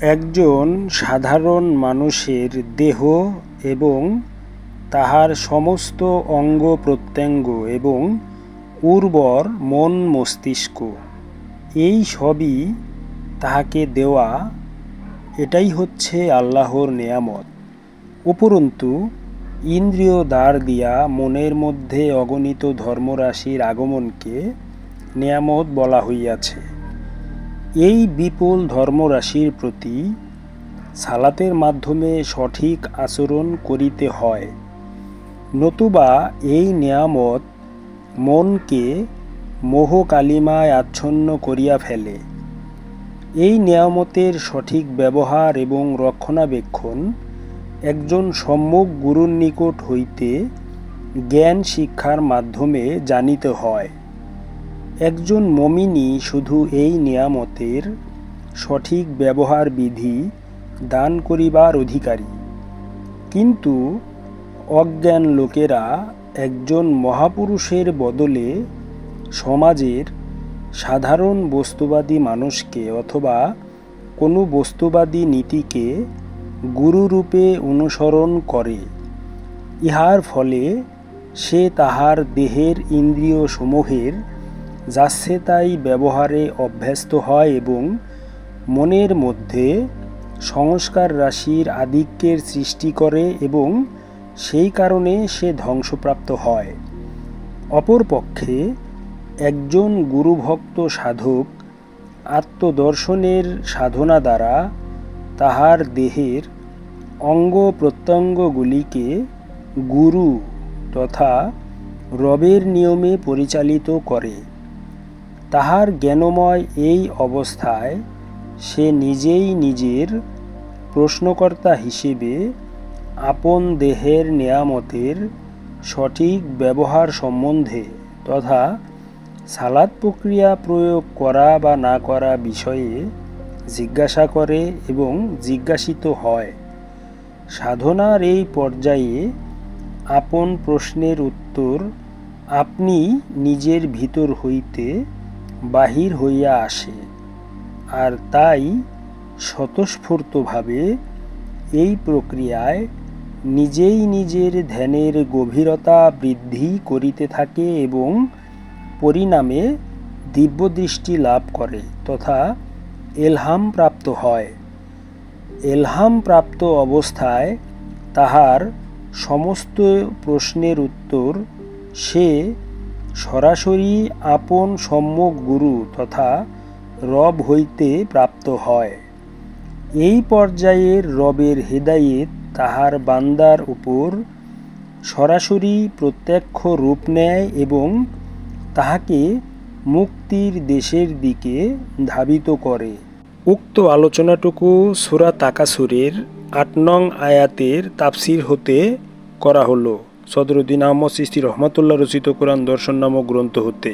একজন সাধারণ মানুষের দেহ এবং তাহার সমস্ত অঙ্গ প্রত্যঙ্গ এবং উর্বর মন মস্তিষ্ক এই সবই তাহাকে দেওয়া, এটাই হচ্ছে আল্লাহর নেয়ামত। উপরন্তু ইন্দ্রিয় দ্বার দিয়া মনের মধ্যে অগণিত ধর্মরাশির আগমনকে নেয়ামত বলা হইয়াছে। এই বিপুল ধর্মরাশির প্রতি সালাতের মাধ্যমে সঠিক আচরণ করিতে হয়, নতুবা এই নেয়ামত মনকে মোহ কালিমায় আচ্ছন্ন করিয়া ফেলে। এই নেয়ামতের সঠিক ব্যবহার এবং রক্ষণাবেক্ষণ একজন সম্যক গুরুর নিকট হইতে জ্ঞান শিক্ষার মাধ্যমে জানিতে হয়। একজন মুমিনই শুধু এই নেয়ামতের সঠিক ব্যবহার বিধি দান করিবার অধিকারী। কিন্তু অজ্ঞান লোকেরা একজন মহাপুরুষের বদলে সমাজের সাধারণ বস্তুবাদী মানুষকে অথবা কোনো বস্তুবাদী নীতিকে গুরুরূপে অনুসরণ করে। ইহার ফলে সে তাহার দেহের ইন্দ্রিয় সমূহের যাচ্ছে তাই ব্যবহারে অভ্যস্ত হয় এবং মনের মধ্যে সংস্কার রাশির আধিক্যের সৃষ্টি করে এবং সেই কারণে সে ধ্বংসপ্রাপ্ত হয়। অপরপক্ষে একজন গুরুভক্ত সাধক আত্মদর্শনের সাধনা দ্বারা তাহার দেহের অঙ্গ প্রত্যঙ্গগুলিকে গুরু তথা রবের নিয়মে পরিচালিত করে। তাহার জ্ঞানময় এই অবস্থায় সে নিজেই নিজের প্রশ্নকর্তা হিসেবে আপন দেহের নেয়ামতের সঠিক ব্যবহার সম্বন্ধে তথা সালাত প্রক্রিয়া প্রয়োগ করা বা না করা বিষয়ে জিজ্ঞাসা করে এবং জিজ্ঞাসিত হয়। সাধনার এই পর্যায়ে আপন প্রশ্নের উত্তর আপনি নিজের ভিতর হইতে বাহির হইয়া আসে, আর তাই স্বতঃস্ফূর্তভাবে এই প্রক্রিয়ায় নিজেই নিজের ধ্যানের গভীরতা বৃদ্ধি করিতে থাকে এবং পরিণামে দিব্যদৃষ্টি লাভ করে তথা এলহাম প্রাপ্ত হয়। এলহাম প্রাপ্ত অবস্থায় তাহার সমস্ত প্রশ্নের উত্তর সে সরাসরি আপন সম্যক গুরু তথা রব হইতে প্রাপ্ত হয়। এই পর্যায়ের রবের হেদায়েত তাহার বান্দার উপর সরাসরি প্রত্যক্ষ রূপ নেয় এবং তাহাকে মুক্তির দেশের দিকে ধাবিত করে। উক্ত আলোচনাটুকু সূরা তাকাসুরের ৮ নং আয়াতের তাফসির হতে করা হলো। সদরুদ্দীন আহমদ চিশতি রহমাতুল্লাহ রচিত কোরআন দর্শন নামক গ্রন্থ হতে।